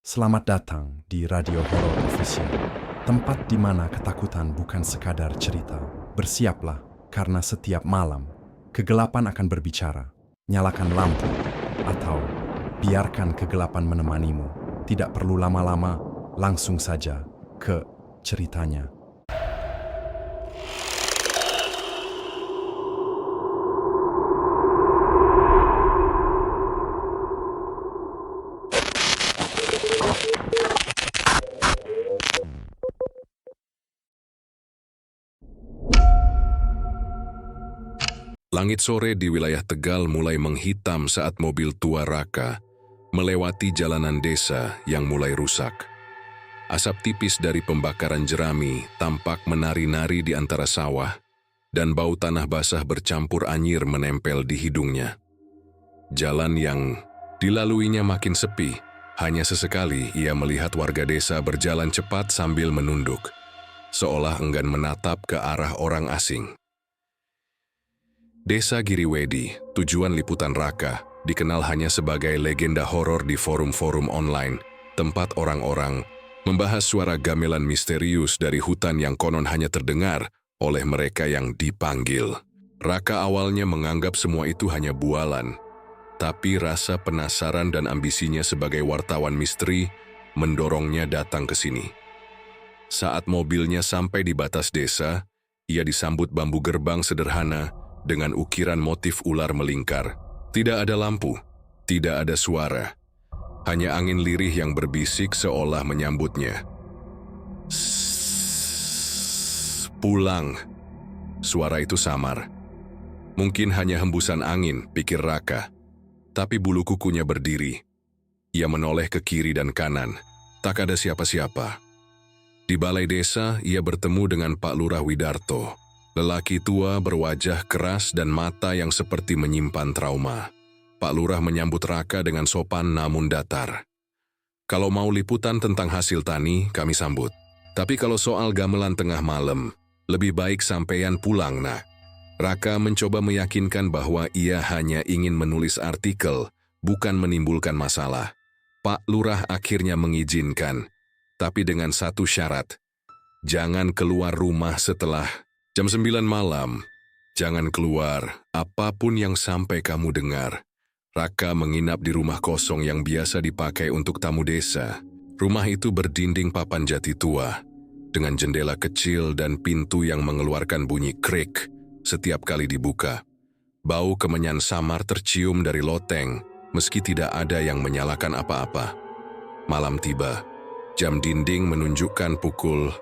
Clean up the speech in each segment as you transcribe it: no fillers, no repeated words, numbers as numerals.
Selamat datang di Radio Horor Official, tempat di mana ketakutan bukan sekadar cerita. Bersiaplah, karena setiap malam, kegelapan akan berbicara. Nyalakan lampu, atau biarkan kegelapan menemanimu. Tidak perlu lama-lama, langsung saja ke ceritanya. Langit sore di wilayah Tegal mulai menghitam saat mobil tua Raka melewati jalanan desa yang mulai rusak. Asap tipis dari pembakaran jerami tampak menari-nari di antara sawah, dan bau tanah basah bercampur anyir menempel di hidungnya. Jalan yang dilaluinya makin sepi, hanya sesekali ia melihat warga desa berjalan cepat sambil menunduk, seolah enggan menatap ke arah orang asing. Desa Giriwedi, tujuan liputan Raka, dikenal hanya sebagai legenda horor di forum-forum online, tempat orang-orang membahas suara gamelan misterius dari hutan yang konon hanya terdengar oleh mereka yang dipanggil. Raka awalnya menganggap semua itu hanya bualan, tapi rasa penasaran dan ambisinya sebagai wartawan misteri mendorongnya datang ke sini. Saat mobilnya sampai di batas desa, ia disambut bambu gerbang sederhana dengan ukiran motif ular melingkar. Tidak ada lampu, tidak ada suara. Hanya angin lirih yang berbisik seolah menyambutnya. Sssss, pulang. Suara itu samar. Mungkin hanya hembusan angin, pikir Raka. Tapi bulu kukunya berdiri. Ia menoleh ke kiri dan kanan. Tak ada siapa-siapa. Di balai desa, ia bertemu dengan Pak Lurah Widarto. Lelaki tua berwajah keras dan mata yang seperti menyimpan trauma. Pak Lurah menyambut Raka dengan sopan namun datar. Kalau mau liputan tentang hasil tani, kami sambut. Tapi kalau soal gamelan tengah malam, lebih baik sampeyan pulang, nak. Raka mencoba meyakinkan bahwa ia hanya ingin menulis artikel, bukan menimbulkan masalah. Pak Lurah akhirnya mengizinkan, tapi dengan satu syarat. Jangan keluar rumah setelah jam 9 malam, jangan keluar, apapun yang sampai kamu dengar. Raka menginap di rumah kosong yang biasa dipakai untuk tamu desa. Rumah itu berdinding papan jati tua, dengan jendela kecil dan pintu yang mengeluarkan bunyi krik setiap kali dibuka. Bau kemenyan samar tercium dari loteng, meski tidak ada yang menyalakan apa-apa. Malam tiba, jam dinding menunjukkan pukul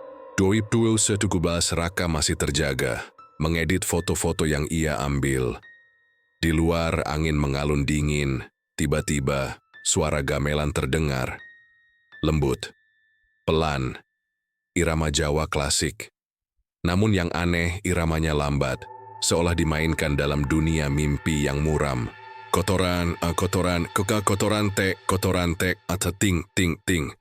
12.17. Raka masih terjaga, mengedit foto-foto yang ia ambil. Di luar angin mengalun dingin, tiba-tiba suara gamelan terdengar. Lembut, pelan, irama Jawa klasik. Namun yang aneh, iramanya lambat, seolah dimainkan dalam dunia mimpi yang muram. Kotoran, kotoran tek, atau ting, ting, ting.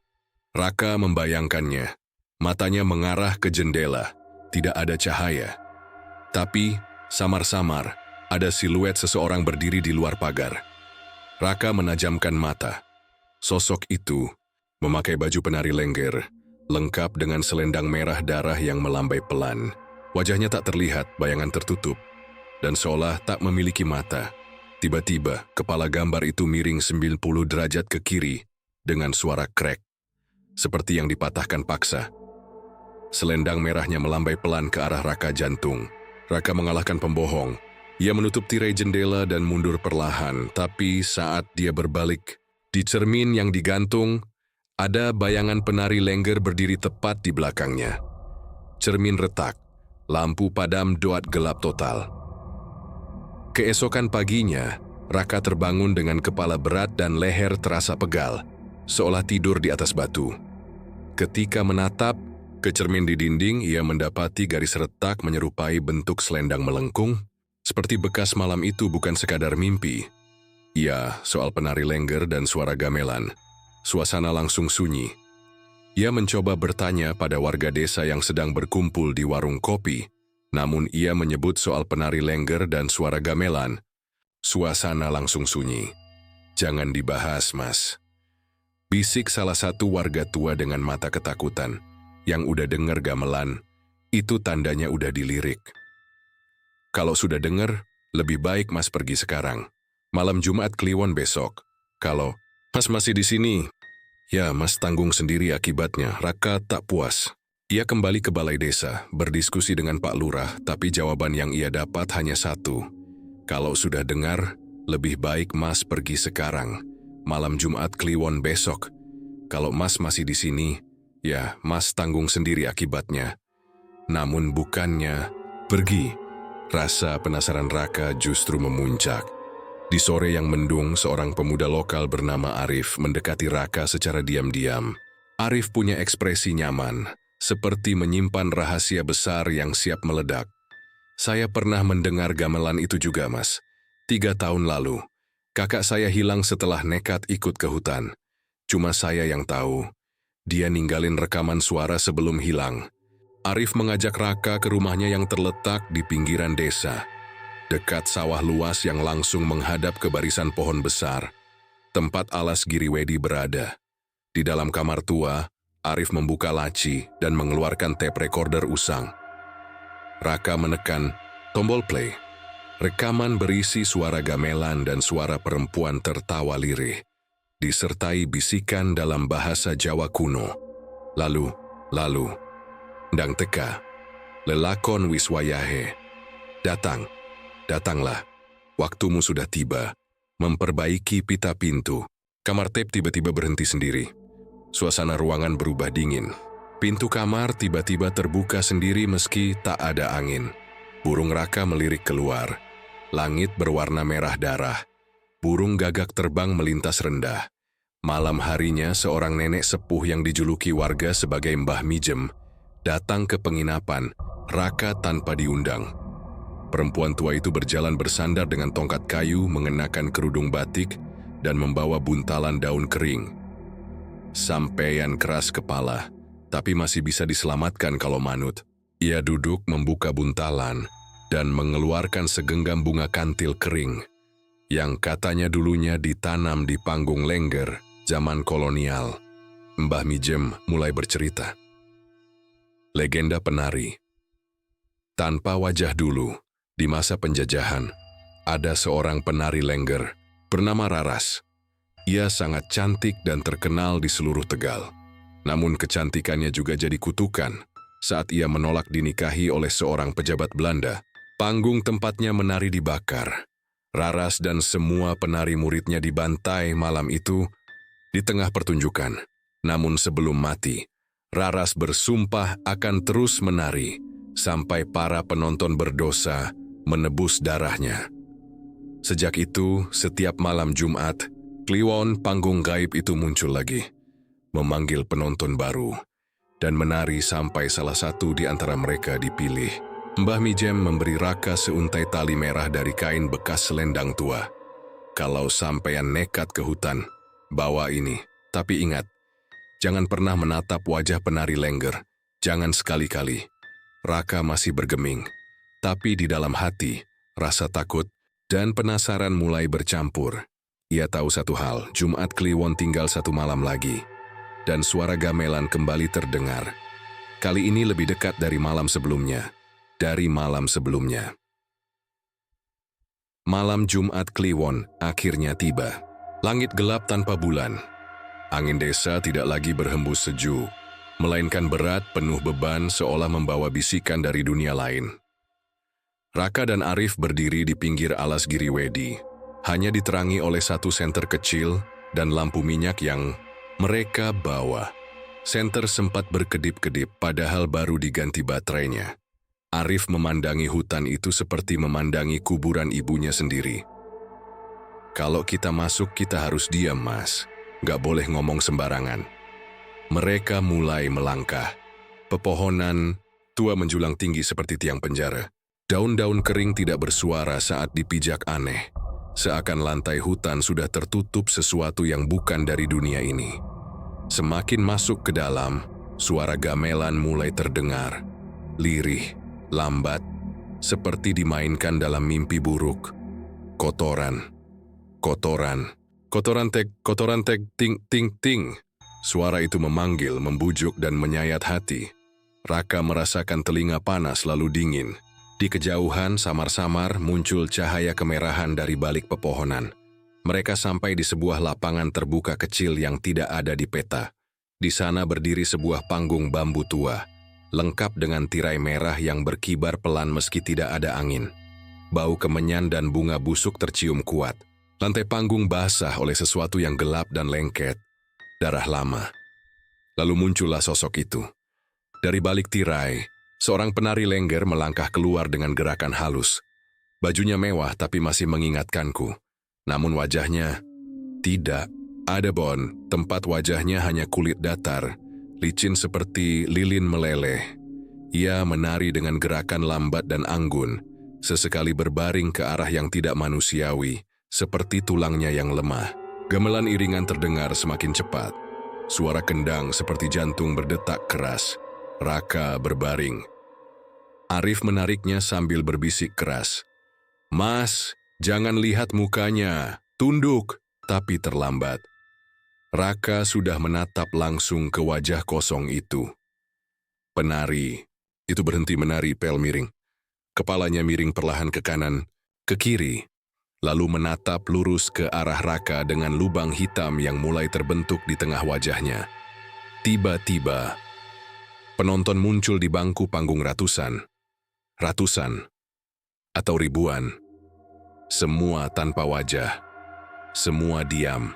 Raka membayangkannya. Matanya mengarah ke jendela, tidak ada cahaya. Tapi, samar-samar, ada siluet seseorang berdiri di luar pagar. Raka menajamkan mata. Sosok itu memakai baju penari lengger, lengkap dengan selendang merah darah yang melambai pelan. Wajahnya tak terlihat, bayangan tertutup, dan seolah tak memiliki mata. Tiba-tiba, kepala gambar itu miring 90 derajat ke kiri, dengan suara krek, seperti yang dipatahkan paksa. Selendang merahnya melambai pelan ke arah Raka jantung. Raka mengalahkan pembohong. Ia menutup tirai jendela dan mundur perlahan, tapi saat dia berbalik, di cermin yang digantung, ada bayangan penari lengger berdiri tepat di belakangnya. Cermin retak, lampu padam, doat gelap total. Keesokan paginya, Raka terbangun dengan kepala berat dan leher terasa pegal, seolah tidur di atas batu. Ketika menatap ke cermin di dinding, ia mendapati garis retak menyerupai bentuk selendang melengkung, seperti bekas malam itu bukan sekadar mimpi. Ya, soal penari lengger dan suara gamelan. Suasana langsung sunyi. Ia mencoba bertanya pada warga desa yang sedang berkumpul di warung kopi, namun ia menyebut soal penari lengger dan suara gamelan. Suasana langsung sunyi. Jangan dibahas, Mas. Bisik salah satu warga tua dengan mata ketakutan. Yang udah denger gamelan, itu tandanya udah dilirik. Kalau sudah denger, lebih baik Mas pergi sekarang. Malam Jumat Kliwon besok. Kalau Mas masih di sini, ya Mas tanggung sendiri akibatnya. Raka tak puas. Ia kembali ke balai desa, berdiskusi dengan Pak Lurah, tapi jawaban yang ia dapat hanya satu. Kalau sudah dengar, lebih baik Mas pergi sekarang. Malam Jumat Kliwon besok. Kalau Mas masih di sini, ya Mas tanggung sendiri akibatnya. Namun bukannya pergi. Rasa penasaran Raka justru memuncak. Di sore yang mendung, seorang pemuda lokal bernama Arif mendekati Raka secara diam-diam. Arif punya ekspresi nyaman, seperti menyimpan rahasia besar yang siap meledak. Saya pernah mendengar gamelan itu juga, Mas. 3 tahun lalu, kakak saya hilang setelah nekat ikut ke hutan. Cuma saya yang tahu, dia ninggalin rekaman suara sebelum hilang. Arif mengajak Raka ke rumahnya yang terletak di pinggiran desa, dekat sawah luas yang langsung menghadap ke barisan pohon besar, tempat alas Giriwedi berada. Di dalam kamar tua, Arif membuka laci dan mengeluarkan tape recorder usang. Raka menekan tombol play. Rekaman berisi suara gamelan dan suara perempuan tertawa lirih, disertai bisikan dalam bahasa Jawa kuno. Lalu, ndang teka, lelakon wiswayahe. Datanglah, waktumu sudah tiba. Memperbaiki pita pintu. Kamar tape tiba-tiba berhenti sendiri. Suasana ruangan berubah dingin. Pintu kamar tiba-tiba terbuka sendiri meski tak ada angin. Burung Raka melirik keluar. Langit berwarna merah darah. Burung gagak terbang melintas rendah. Malam harinya seorang nenek sepuh yang dijuluki warga sebagai Mbah Mijem datang ke penginapan Raka tanpa diundang. Perempuan tua itu berjalan bersandar dengan tongkat kayu, mengenakan kerudung batik, dan membawa buntalan daun kering. Sampaian keras kepala, tapi masih bisa diselamatkan kalau manut. Ia duduk membuka buntalan dan mengeluarkan segenggam bunga kantil kering, yang katanya dulunya ditanam di panggung lengger zaman kolonial. Mbah Mijem mulai bercerita. Legenda penari. Tanpa wajah dulu, di masa penjajahan, ada seorang penari lengger bernama Raras. Ia sangat cantik dan terkenal di seluruh Tegal. Namun kecantikannya juga jadi kutukan saat ia menolak dinikahi oleh seorang pejabat Belanda. Panggung tempatnya menari dibakar. Raras dan semua penari muridnya dibantai malam itu di tengah pertunjukan. Namun sebelum mati, Raras bersumpah akan terus menari sampai para penonton berdosa menebus darahnya. Sejak itu, setiap malam Jumat, Kliwon panggung gaib itu muncul lagi, memanggil penonton baru, dan menari sampai salah satu di antara mereka dipilih. Mbah Mijem memberi Raka seuntai tali merah dari kain bekas selendang tua. Kalau sampean nekat ke hutan, bawa ini. Tapi ingat, jangan pernah menatap wajah penari lengger. Jangan sekali-kali. Raka masih bergeming, tapi di dalam hati, rasa takut dan penasaran mulai bercampur. Ia tahu satu hal, Jumat Kliwon tinggal 1 malam lagi, dan suara gamelan kembali terdengar. Kali ini lebih dekat dari malam sebelumnya. Malam Jumat Kliwon akhirnya tiba. Langit gelap tanpa bulan. Angin desa tidak lagi berhembus sejuk, melainkan berat penuh beban seolah membawa bisikan dari dunia lain. Raka dan Arif berdiri di pinggir alas Giriwedi, hanya diterangi oleh satu senter kecil dan lampu minyak yang mereka bawa. Senter sempat berkedip-kedip padahal baru diganti baterainya. Arif memandangi hutan itu seperti memandangi kuburan ibunya sendiri. Kalau kita masuk, kita harus diam, Mas. Gak boleh ngomong sembarangan. Mereka mulai melangkah. Pepohonan tua menjulang tinggi seperti tiang penjara. Daun-daun kering tidak bersuara saat dipijak aneh. Seakan lantai hutan sudah tertutup sesuatu yang bukan dari dunia ini. Semakin masuk ke dalam, suara gamelan mulai terdengar. Lirih, lambat, seperti dimainkan dalam mimpi buruk. Kotoran, kotoran tek, ting, ting, ting. Suara itu memanggil, membujuk, dan menyayat hati. Raka merasakan telinga panas lalu dingin. Di kejauhan, samar-samar muncul cahaya kemerahan dari balik pepohonan. Mereka sampai di sebuah lapangan terbuka kecil yang tidak ada di peta. Di sana berdiri sebuah panggung bambu tua, lengkap dengan tirai merah yang berkibar pelan meski tidak ada angin. Bau kemenyan dan bunga busuk tercium kuat. Lantai panggung basah oleh sesuatu yang gelap dan lengket. Darah lama. Lalu muncullah sosok itu. Dari balik tirai, seorang penari lengger melangkah keluar dengan gerakan halus. Bajunya mewah tapi masih mengingatkanku. Namun wajahnya tidak. Ada Bon, tempat wajahnya hanya kulit datar, licin seperti lilin meleleh. Ia menari dengan gerakan lambat dan anggun, sesekali berbaring ke arah yang tidak manusiawi, seperti tulangnya yang lemah. Gamelan iringan terdengar semakin cepat. Suara kendang seperti jantung berdetak keras. Raka berbaring. Arif menariknya sambil berbisik keras. "Mas, jangan lihat mukanya, tunduk," tapi terlambat. Raka sudah menatap langsung ke wajah kosong itu. Penari itu berhenti menari pel miring. Kepalanya miring perlahan ke kanan, ke kiri, lalu menatap lurus ke arah Raka dengan lubang hitam yang mulai terbentuk di tengah wajahnya. Tiba-tiba, penonton muncul di bangku panggung ratusan, atau ribuan. Semua tanpa wajah, semua diam.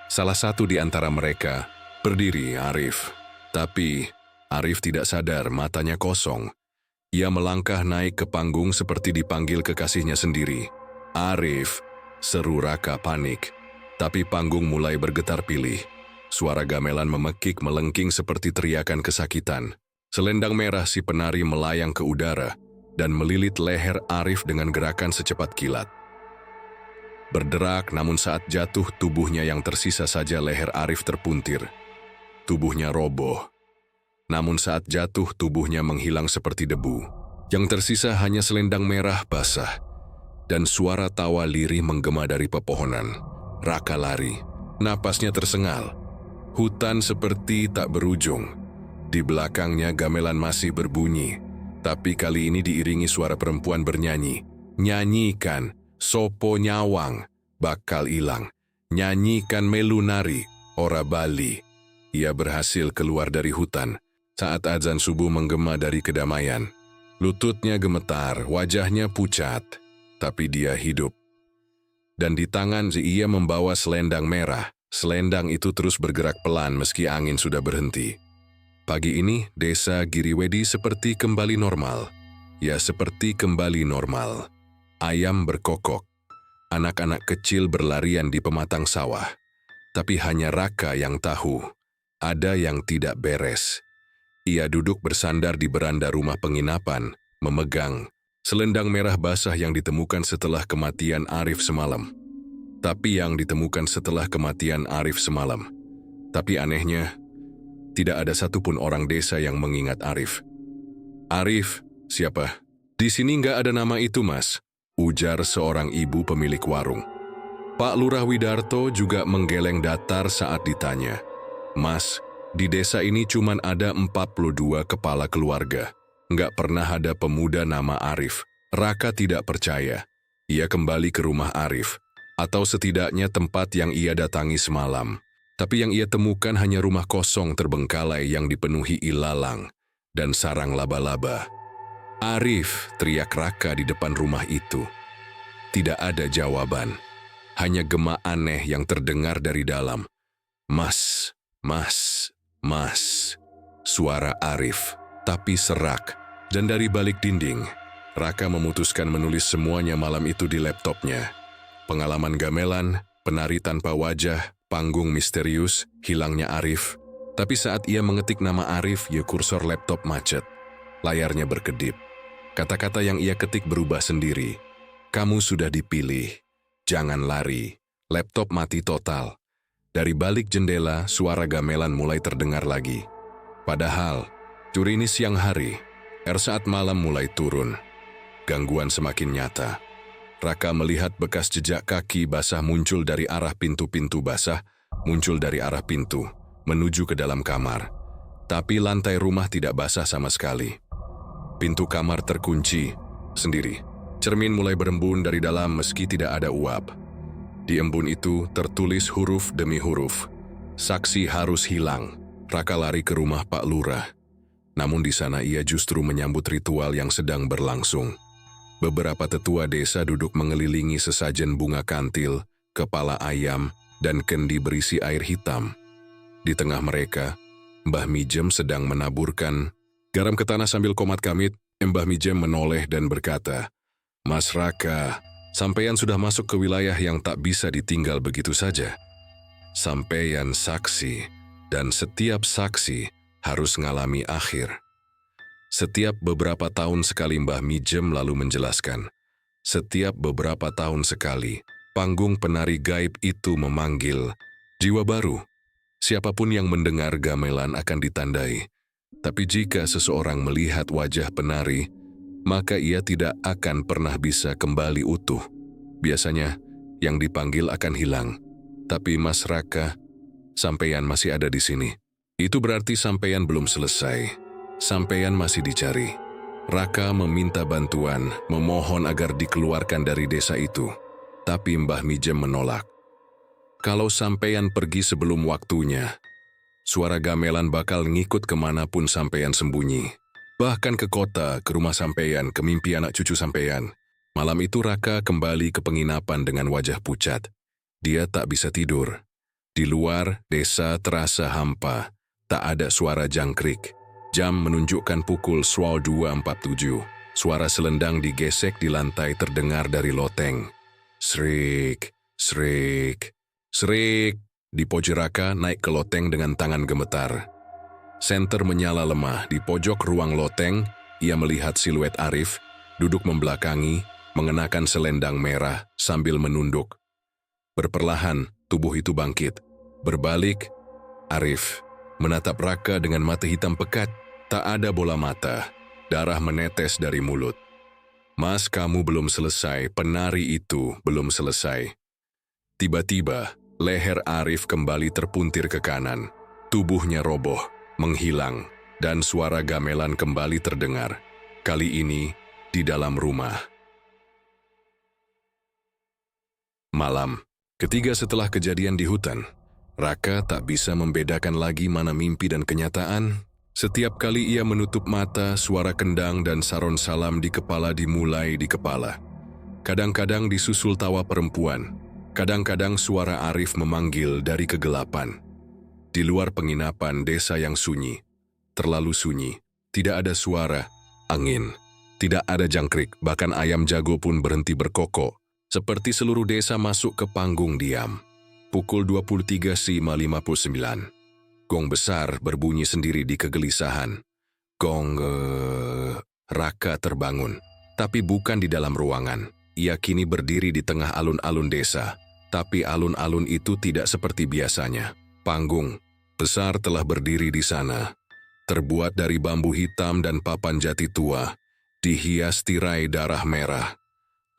Salah satu di antara mereka berdiri, Arif. Tapi Arif tidak sadar, matanya kosong. Ia melangkah naik ke panggung seperti dipanggil kekasihnya sendiri. "Arif," seru Raka panik. Tapi panggung mulai bergetar pilih. Suara gamelan memekik melengking seperti teriakan kesakitan. Selendang merah si penari melayang ke udara dan melilit leher Arif dengan gerakan secepat kilat. Berderak, namun saat jatuh tubuhnya yang tersisa saja leher Arif terpuntir. Tubuhnya roboh. Namun saat jatuh tubuhnya menghilang seperti debu. Yang tersisa hanya selendang merah basah. Dan suara tawa lirih menggema dari pepohonan. Raka lari. Napasnya tersengal. Hutan seperti tak berujung. Di belakangnya gamelan masih berbunyi. Tapi kali ini diiringi suara perempuan bernyanyi. "Nyanyikan, sopo nyawang, bakal ilang. Nyanyikan melu nari, ora bali." Ia berhasil keluar dari hutan. Saat azan subuh menggema dari kedamaian. Lututnya gemetar, wajahnya pucat. Tapi dia hidup. Dan di tangan ia membawa selendang merah. Selendang itu terus bergerak pelan meski angin sudah berhenti. Pagi ini, desa Giriwedi seperti kembali normal. Ya, seperti kembali normal. Ayam berkokok. Anak-anak kecil berlarian di pematang sawah. Tapi hanya Raka yang tahu. Ada yang tidak beres. Ia duduk bersandar di beranda rumah penginapan, memegang selendang merah basah yang ditemukan setelah kematian Arif semalam. Tapi anehnya, tidak ada satupun orang desa yang mengingat Arif. "Arif, siapa?" "Di sini nggak ada nama itu, Mas," ujar seorang ibu pemilik warung. Pak Lurah Widarto juga menggeleng datar saat ditanya. "Mas, di desa ini cuma ada 42 kepala keluarga. Nggak pernah ada pemuda nama Arif." Raka tidak percaya. Ia kembali ke rumah Arif, atau setidaknya tempat yang ia datangi semalam. Tapi yang ia temukan hanya rumah kosong terbengkalai yang dipenuhi ilalang dan sarang laba-laba. "Arif," teriak Raka di depan rumah itu. Tidak ada jawaban, hanya gema aneh yang terdengar dari dalam. "Mas, mas, mas." Suara Arif, tapi serak. Dan dari balik dinding, Raka memutuskan menulis semuanya malam itu di laptopnya. Pengalaman gamelan, penari tanpa wajah, panggung misterius, hilangnya Arif. Tapi saat ia mengetik nama Arif, kursor laptop macet. Layarnya berkedip. Kata-kata yang ia ketik berubah sendiri. "Kamu sudah dipilih. Jangan lari." Laptop mati total. Dari balik jendela, suara gamelan mulai terdengar lagi. Padahal, curi ini siang hari. Saat malam mulai turun. Gangguan semakin nyata. Raka melihat bekas jejak kaki basah muncul dari arah pintu-pintu basah, muncul dari arah pintu, menuju ke dalam kamar. Tapi lantai rumah tidak basah sama sekali. Pintu kamar terkunci sendiri. Cermin mulai berembun dari dalam meski tidak ada uap. Di embun itu tertulis huruf demi huruf. Saksi harus hilang. Raka lari ke rumah Pak Lurah. Namun di sana ia justru menyambut ritual yang sedang berlangsung. Beberapa tetua desa duduk mengelilingi sesajen bunga kantil, kepala ayam, dan kendi berisi air hitam. Di tengah mereka, Mbah Mijem sedang menaburkan garam ke tanah sambil komat kamit. Mbah Mijem menoleh dan berkata, "Mas Raka, sampeyan sudah masuk ke wilayah yang tak bisa ditinggal begitu saja. Sampeyan saksi, dan setiap saksi harus ngalami akhir." Setiap beberapa tahun sekali Mbah Mijem lalu menjelaskan, setiap beberapa tahun sekali, panggung penari gaib itu memanggil jiwa baru. Siapapun yang mendengar gamelan akan ditandai. Tapi jika seseorang melihat wajah penari, maka ia tidak akan pernah bisa kembali utuh. Biasanya, yang dipanggil akan hilang. Tapi Mas Raka, sampeyan masih ada di sini. Itu berarti sampeyan belum selesai. Sampeyan masih dicari. Raka meminta bantuan, memohon agar dikeluarkan dari desa itu. Tapi Mbah Mijem menolak. Kalau sampeyan pergi sebelum waktunya, suara gamelan bakal ngikut kemanapun sampeyan sembunyi. Bahkan ke kota, ke rumah sampeyan, ke mimpi anak cucu sampeyan. Malam itu Raka kembali ke penginapan dengan wajah pucat. Dia tak bisa tidur. Di luar, desa terasa hampa. Tak ada suara jangkrik. Jam menunjukkan pukul 2.47. Suara selendang digesek di lantai terdengar dari loteng. Srik, srik, srik. Di pojok Raka naik ke loteng dengan tangan gemetar. Senter menyala lemah. Di pojok ruang loteng, ia melihat siluet Arif, duduk membelakangi, mengenakan selendang merah sambil menunduk. Berperlahan, tubuh itu bangkit. Berbalik, Arif menatap Raka dengan mata hitam pekat. Tak ada bola mata. Darah menetes dari mulut. "Mas, kamu belum selesai. Penari itu belum selesai." Tiba-tiba, leher Arif kembali terpuntir ke kanan. Tubuhnya roboh, menghilang, dan suara gamelan kembali terdengar. Kali ini, di dalam rumah. Malam, ketiga setelah kejadian di hutan, Raka tak bisa membedakan lagi mana mimpi dan kenyataan. Setiap kali ia menutup mata, suara kendang dan saron salam di kepala dimulai di kepala. Kadang-kadang disusul tawa perempuan, kadang-kadang suara Arif memanggil dari kegelapan. Di luar penginapan desa yang sunyi, terlalu sunyi, tidak ada suara, angin, tidak ada jangkrik, bahkan ayam jago pun berhenti berkokok, seperti seluruh desa masuk ke panggung diam. Pukul 23.59. Gong besar berbunyi sendiri di kegelisahan. Gong. Raka terbangun. Tapi bukan di dalam ruangan. Ia kini berdiri di tengah alun-alun desa. Tapi alun-alun itu tidak seperti biasanya. Panggung besar telah berdiri di sana. Terbuat dari bambu hitam dan papan jati tua. Dihias tirai darah merah.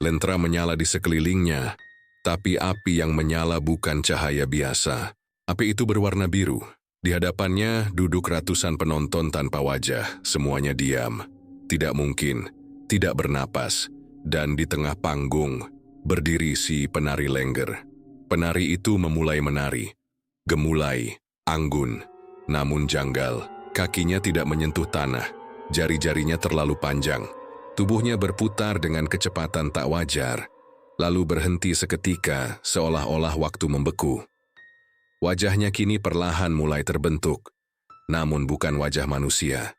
Lentera menyala di sekelilingnya. Tapi api yang menyala bukan cahaya biasa. Api itu berwarna biru. Di hadapannya duduk ratusan penonton tanpa wajah, semuanya diam. Tidak mungkin, tidak bernapas. Dan di tengah panggung, berdiri si penari lengger. Penari itu memulai menari. Gemulai, anggun, namun janggal. Kakinya tidak menyentuh tanah. Jari-jarinya terlalu panjang. Tubuhnya berputar dengan kecepatan tak wajar. Lalu berhenti seketika, seolah-olah waktu membeku. Wajahnya kini perlahan mulai terbentuk, namun bukan wajah manusia.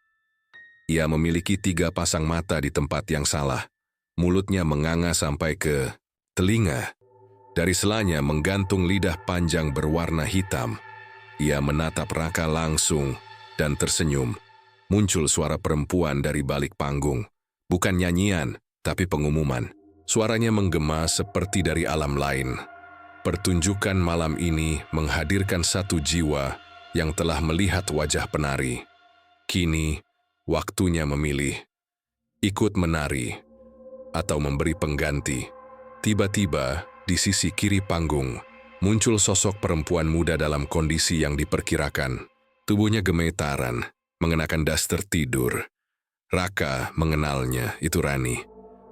Ia memiliki 3 pasang mata di tempat yang salah. Mulutnya menganga sampai ke telinga. Dari selanya menggantung lidah panjang berwarna hitam. Ia menatap Raka langsung dan tersenyum. Muncul suara perempuan dari balik panggung. Bukan nyanyian, tapi pengumuman. Suaranya menggema seperti dari alam lain. Pertunjukan malam ini menghadirkan satu jiwa yang telah melihat wajah penari. Kini, waktunya memilih. Ikut menari atau memberi pengganti. Tiba-tiba, di sisi kiri panggung, muncul sosok perempuan muda dalam kondisi yang diperkirakan. Tubuhnya gemetaran, mengenakan daster tidur. Raka mengenalnya, itu Rani.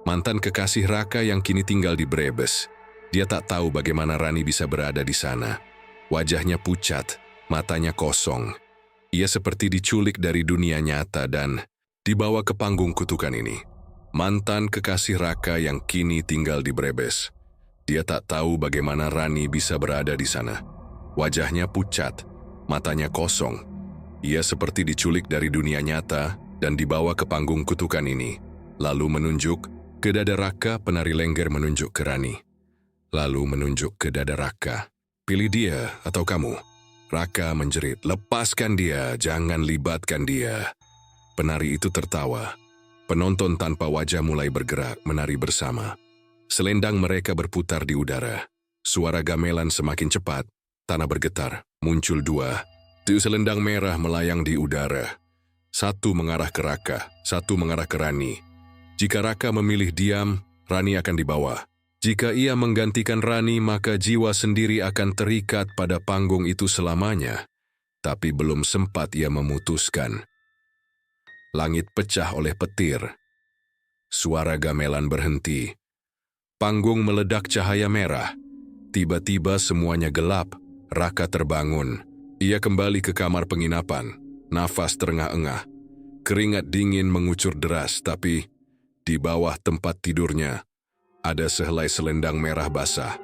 Mantan kekasih Raka yang kini tinggal di Brebes. Dia tak tahu bagaimana Rani bisa berada di sana. Wajahnya pucat, matanya kosong. Ia seperti diculik dari dunia nyata dan dibawa ke panggung kutukan ini. Mantan kekasih Raka yang kini tinggal di Brebes. Dia tak tahu bagaimana Rani bisa berada di sana. Wajahnya pucat, matanya kosong. Ia seperti diculik dari dunia nyata dan dibawa ke panggung kutukan ini. Lalu menunjuk ke dada Raka, penari lengger menunjuk ke Rani. Lalu menunjuk ke dada Raka. Pilih dia atau kamu? Raka menjerit, lepaskan dia, jangan libatkan dia. Penari itu tertawa. Penonton tanpa wajah mulai bergerak, menari bersama. Selendang mereka berputar di udara. Suara gamelan semakin cepat, tanah bergetar, muncul dua. Selendang merah melayang di udara. Satu mengarah ke Raka, satu mengarah ke Rani. Jika Raka memilih diam, Rani akan dibawa. Jika ia menggantikan Rani, maka jiwa sendiri akan terikat pada panggung itu selamanya. Tapi belum sempat ia memutuskan. Langit pecah oleh petir. Suara gamelan berhenti. Panggung meledak cahaya merah. Tiba-tiba semuanya gelap. Raka terbangun. Ia kembali ke kamar penginapan. Nafas terengah-engah. Keringat dingin mengucur deras, tapi di bawah tempat tidurnya ada sehelai selendang merah basah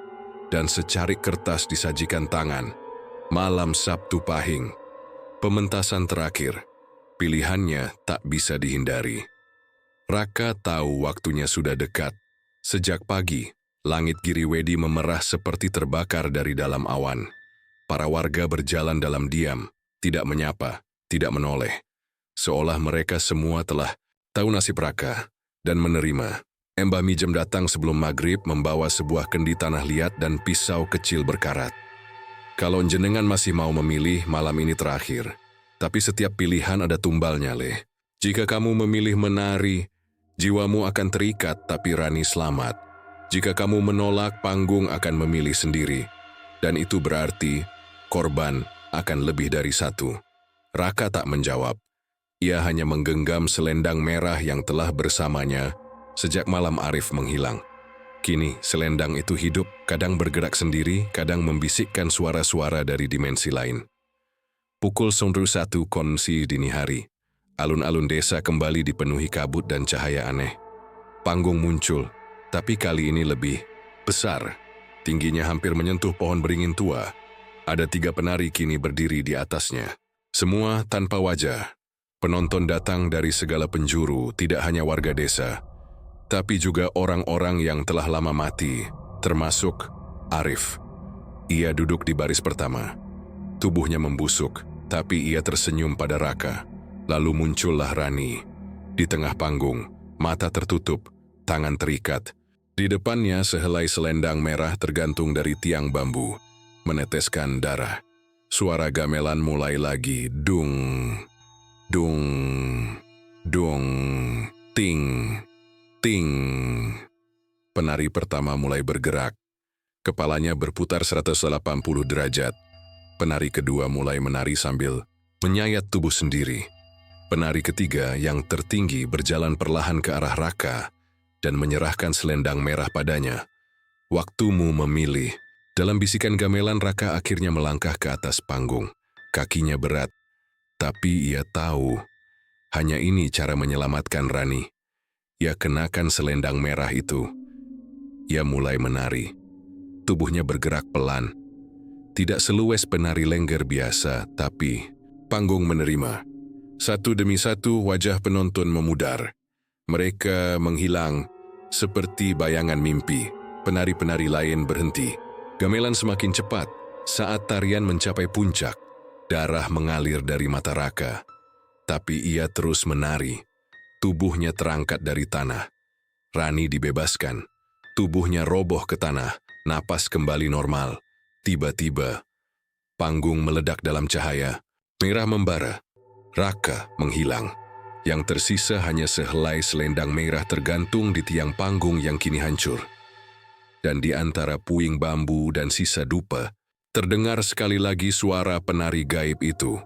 dan secarik kertas disajikan tangan. Malam Sabtu pahing. Pementasan terakhir. Pilihannya tak bisa dihindari. Raka tahu waktunya sudah dekat. Sejak pagi, langit Giriwedi memerah seperti terbakar dari dalam awan. Para warga berjalan dalam diam, tidak menyapa, tidak menoleh. Seolah mereka semua telah tahu nasib Raka dan menerima. Mbah Mijem datang sebelum maghrib membawa sebuah kendi tanah liat dan pisau kecil berkarat. Kalau jenengan masih mau memilih, malam ini terakhir. Tapi setiap pilihan ada tumbalnya, Leh. Jika kamu memilih menari, jiwamu akan terikat tapi Rani selamat. Jika kamu menolak, panggung akan memilih sendiri. Dan itu berarti korban akan lebih dari satu. Raka tak menjawab. Ia hanya menggenggam selendang merah yang telah bersamanya sejak malam Arif menghilang. Kini selendang itu hidup, kadang bergerak sendiri, kadang membisikkan suara-suara dari dimensi lain. Pukul 1 konsi dini hari. Alun-alun desa kembali dipenuhi kabut dan cahaya aneh. Panggung muncul, tapi kali ini lebih besar. Tingginya hampir menyentuh pohon beringin tua. Ada 3 penari kini berdiri di atasnya. Semua tanpa wajah. Penonton datang dari segala penjuru, tidak hanya warga desa, tapi juga orang-orang yang telah lama mati, termasuk Arif. Ia duduk di baris pertama. Tubuhnya membusuk, tapi ia tersenyum pada Raka. Lalu muncullah Rani. Di tengah panggung, mata tertutup, tangan terikat. Di depannya sehelai selendang merah tergantung dari tiang bambu, meneteskan darah. Suara gamelan mulai lagi, dung, dung, dung, ting, ting. Penari pertama mulai bergerak. Kepalanya berputar 180 derajat. Penari kedua mulai menari sambil menyayat tubuh sendiri. Penari ketiga yang tertinggi berjalan perlahan ke arah Raka dan menyerahkan selendang merah padanya. Waktumu memilih. Dalam bisikan gamelan, Raka akhirnya melangkah ke atas panggung. Kakinya berat, tapi ia tahu hanya ini cara menyelamatkan Rani. Ia kenakan selendang merah itu. Ia mulai menari. Tubuhnya bergerak pelan. Tidak seluas penari lengger biasa, tapi panggung menerima. Satu demi satu wajah penonton memudar. Mereka menghilang seperti bayangan mimpi. Penari-penari lain berhenti. Gamelan semakin cepat. Saat tarian mencapai puncak, darah mengalir dari mata Raka. Tapi ia terus menari. Tubuhnya terangkat dari tanah. Rani dibebaskan. Tubuhnya roboh ke tanah. Napas kembali normal. Tiba-tiba, panggung meledak dalam cahaya. Merah membara. Raka menghilang. Yang tersisa hanya sehelai selendang merah tergantung di tiang panggung yang kini hancur. dan di antara puing bambu dan sisa dupa, terdengar sekali lagi suara penari gaib itu.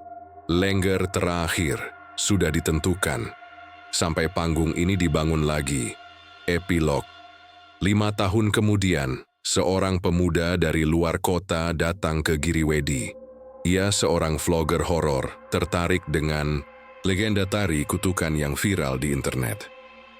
Lengger terakhir sudah ditentukan. Sampai panggung ini dibangun lagi. Epilog. 5 tahun kemudian, seorang pemuda dari luar kota datang ke Giriwedi. Ia seorang vlogger horor tertarik dengan legenda tari kutukan yang viral di internet.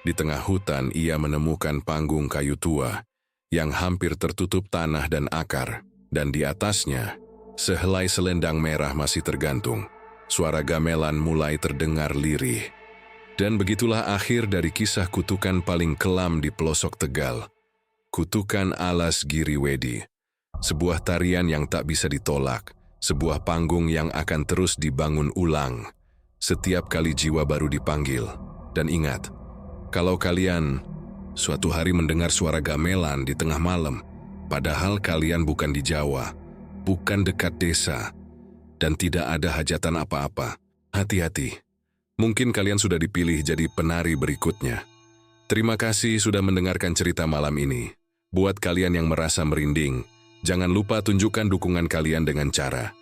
Di tengah hutan, ia menemukan panggung kayu tua yang hampir tertutup tanah dan akar, dan di atasnya, sehelai selendang merah masih tergantung. Suara gamelan mulai terdengar lirih. Dan begitulah akhir dari kisah kutukan paling kelam di pelosok Tegal. Kutukan Alas Giriwedi. Sebuah tarian yang tak bisa ditolak, sebuah panggung yang akan terus dibangun ulang setiap kali jiwa baru dipanggil. Dan ingat, kalau kalian suatu hari mendengar suara gamelan di tengah malam, padahal kalian bukan di Jawa, bukan dekat desa, dan tidak ada hajatan apa-apa, hati-hati. Mungkin kalian sudah dipilih jadi penari berikutnya. Terima kasih sudah mendengarkan cerita malam ini. Buat kalian yang merasa merinding, jangan lupa tunjukkan dukungan kalian dengan cara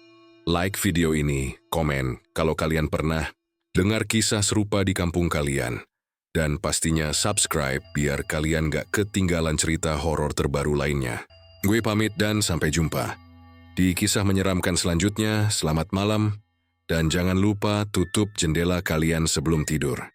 like video ini, komen kalau kalian pernah dengar kisah serupa di kampung kalian, dan pastinya subscribe biar kalian gak ketinggalan cerita horor terbaru lainnya. Gue pamit dan sampai jumpa di kisah menyeramkan selanjutnya. Selamat malam, dan jangan lupa tutup jendela kalian sebelum tidur.